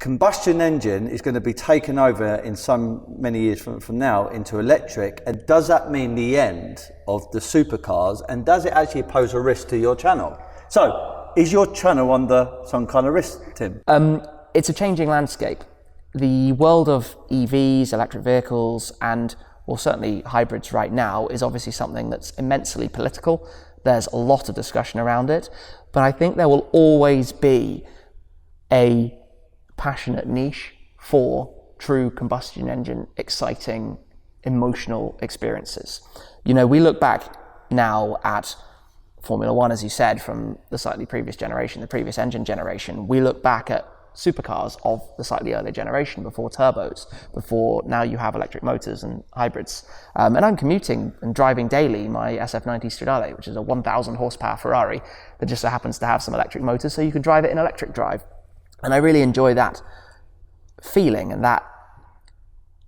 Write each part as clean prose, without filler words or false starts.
combustion engine is going to be taken over in many years from now into electric, and does that mean the end of the supercars, and does it actually pose a risk to your channel? So, is your channel under some kind of risk, Tim? It's a changing landscape. The world of EVs, electric vehicles, and well, certainly hybrids right now is obviously something that's immensely political. There's a lot of discussion around it, but I think there will always be a passionate niche for true combustion engine, exciting, emotional experiences. You know, we look back now at Formula One, as you said, from the slightly previous generation, the previous engine generation. We look back at supercars of the slightly earlier generation, before turbos, before now you have electric motors and hybrids. And I'm commuting and driving daily my SF90 Stradale, which is a 1,000 horsepower Ferrari that just so happens to have some electric motors, so you can drive it in electric drive. And I really enjoy that feeling and that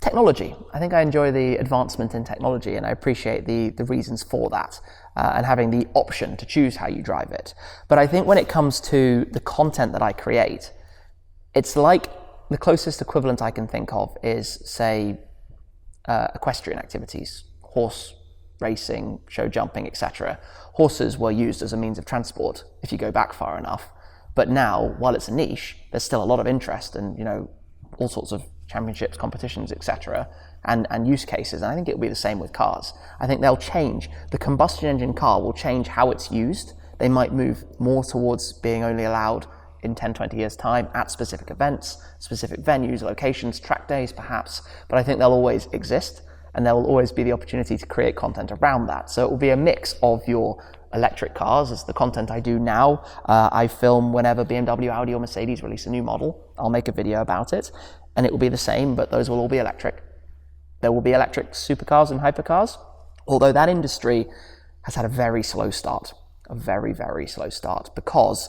technology. I think I enjoy the advancement in technology, and I appreciate the reasons for that, and having the option to choose how you drive it. But I think when it comes to the content that I create, it's like the closest equivalent I can think of is, say, equestrian activities, horse racing, show jumping, etc. Horses were used as a means of transport if you go back far enough. But now, while it's a niche, there's still a lot of interest and, you know, all sorts of championships, competitions, etc., and use cases. And I think it will be the same with cars. I think they'll change. The combustion engine car will change how it's used. They might move more towards being only allowed in 10, 20 years' time at specific events, specific venues, locations, track days perhaps. But I think they'll always exist, and there will always be the opportunity to create content around that. So it will be a mix of your electric cars, as the content I do now. I film whenever BMW, Audi or Mercedes release a new model. I'll make a video about it, and it will be the same, but those will all be electric. There will be electric supercars and hypercars, although that industry has had a very slow start, a very, very slow start, because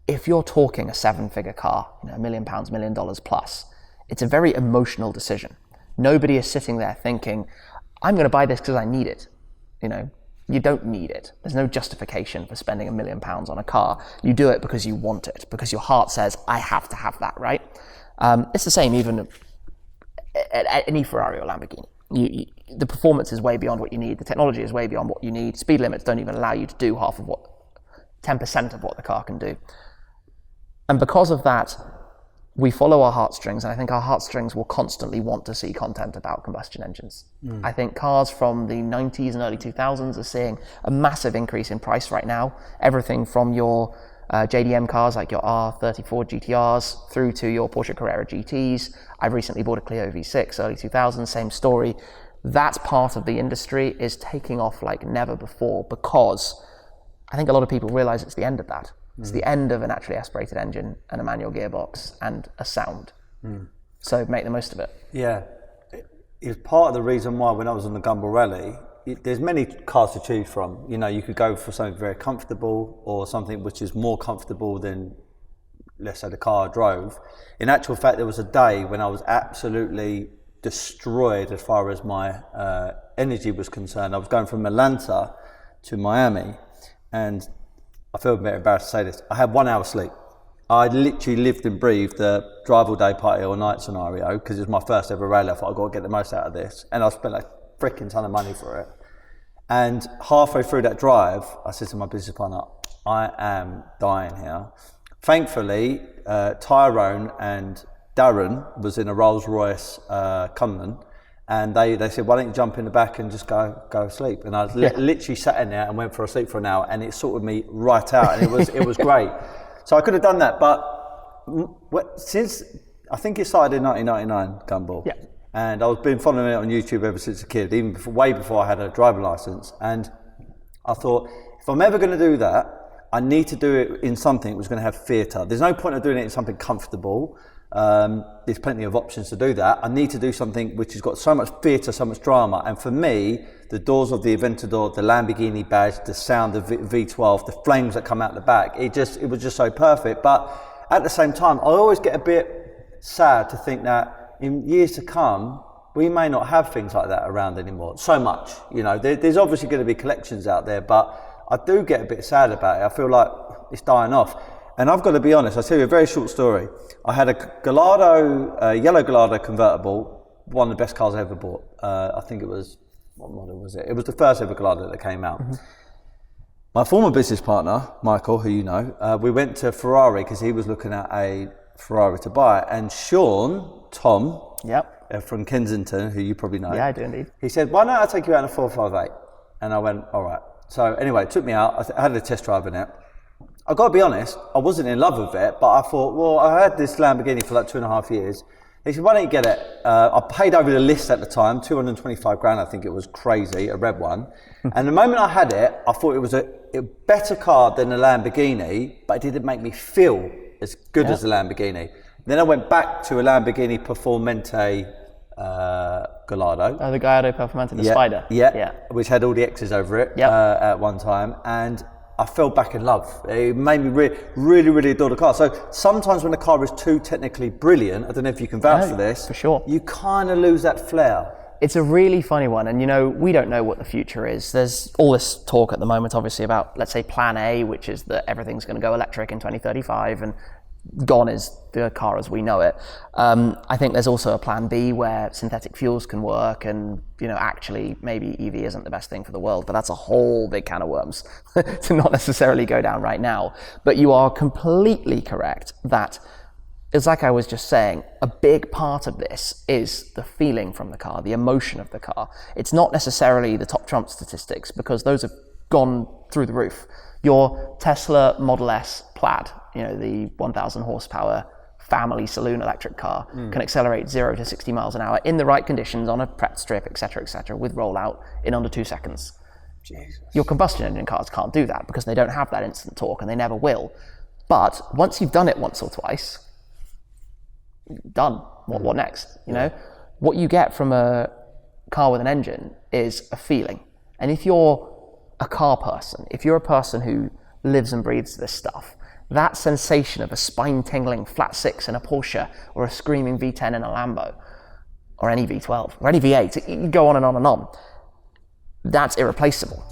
if you're talking a seven-figure car, you know, £1 million, $1 million plus, it's a very emotional decision. Nobody is sitting there thinking, I'm going to buy this because I need it. You know, you don't need it. There's no justification for spending £1 million on a car. You do it because you want it, because your heart says, I have to have that, right? It's the same even at any Ferrari or Lamborghini. The performance is way beyond what you need. The technology is way beyond what you need. Speed limits don't even allow you to do 10% of what the car can do. And because of that, we follow our heartstrings, and I think our heartstrings will constantly want to see content about combustion engines. I think cars from the 90s and early 2000s are seeing a massive increase in price right now. Everything from your JDM cars like your R34 GTRs through to your Porsche Carrera GTs. I've recently bought a Clio V6, early 2000s, same story. That part of the industry is taking off like never before, because I think a lot of people realize it's the end of that. It's the end of a naturally aspirated engine and a manual gearbox and a sound. So make the most of it. Yeah. It's part of the reason why when I was on the Gumball Rally, there's many cars to choose from. You know, you could go for something very comfortable or something which is more comfortable than, let's say, the car I drove. In actual fact, there was a day when I was absolutely destroyed as far as my energy was concerned. I was going from Atlanta to Miami, and I feel a bit embarrassed to say this, I had 1 hour sleep. I literally lived and breathed the drive all day, party all night scenario, because it was my first ever rally. I thought I've got to get the most out of this. And I spent a freaking ton of money for it. And halfway through that drive, I said to my business partner, I am dying here. Thankfully, Tyrone and Darren was in a Rolls Royce Cullinan, and they said, why don't you jump in the back and just go sleep? And I literally sat in there and went for a sleep for an hour, and it sorted me right out, and it was great. So I could have done that, but since, I think it started in 1999, Gumball, and I've been following it on YouTube ever since a kid, even way before I had a driving license. And I thought, if I'm ever going to do that, I need to do it in something that's going to have theatre. There's no point of doing it in something comfortable. There's plenty of options to do that. I need to do something which has got so much theatre, so much drama. And for me, the doors of the Aventador, the Lamborghini badge, the sound of V12, the flames that come out the back, it was just so perfect. But at the same time, I always get a bit sad to think that in years to come, we may not have things like that around anymore. So much, you know, there's obviously going to be collections out there, but I do get a bit sad about it. I feel like it's dying off. And I've got to be honest, I'll tell you a very short story. I had a Gallardo, yellow Gallardo convertible, one of the best cars I ever bought. I think it was, what model was it? It was the first ever Gallardo that came out. My former business partner, Michael, who you know, we went to Ferrari because he was looking at a Ferrari to buy. And Tom, from Kensington, who you probably know. Yeah, I do indeed. He said, why don't I take you out in a 458? And I went, all right. So anyway, it took me out. I had a test drive in it. I've got to be honest, I wasn't in love with it, but I thought, well, I had this Lamborghini for like 2.5 years. He said, why don't you get it? I paid over the list at the time, 225 grand, I think it was crazy, a red one. And the moment I had it, I thought it was a better car than a Lamborghini, but it didn't make me feel as good as a Lamborghini. Then I went back to a Lamborghini Performante Gallardo. Oh, the Gallardo Performante, the Spider. Yeah, which had all the X's over it at one time. And I fell back in love. It made me really adore the car. So sometimes when a car is too technically brilliant, I don't know if you can vouch for this, for sure, you kind of lose that flair. It's a really funny one, and you know, we don't know what the future is. There's all this talk at the moment, obviously, about, let's say, Plan A, which is that everything's going to go electric in 2035, and gone is the car as we know it. I think there's also a Plan B where synthetic fuels can work, and you know, actually, maybe EV isn't the best thing for the world, but that's a whole big can of worms to not necessarily go down right now. But you are completely correct that, it's like I was just saying, a big part of this is the feeling from the car, the emotion of the car. It's not necessarily the top trump statistics, because those have gone through the roof. Your Tesla Model S Plaid, you know, the 1,000 horsepower family saloon electric car, can accelerate 0 to 60 miles an hour in the right conditions on a prep strip, etc., with rollout in under 2 seconds. Jesus. Your combustion engine cars can't do that because they don't have that instant torque, and they never will. But once you've done it once or twice, done. What next? You know, what you get from a car with an engine is a feeling. And if you're a car person, if you're a person who lives and breathes this stuff, that sensation of a spine-tingling flat six in a Porsche, or a screaming V10 in a Lambo, or any V12, or any V8, you can go on and on and on, that's irreplaceable.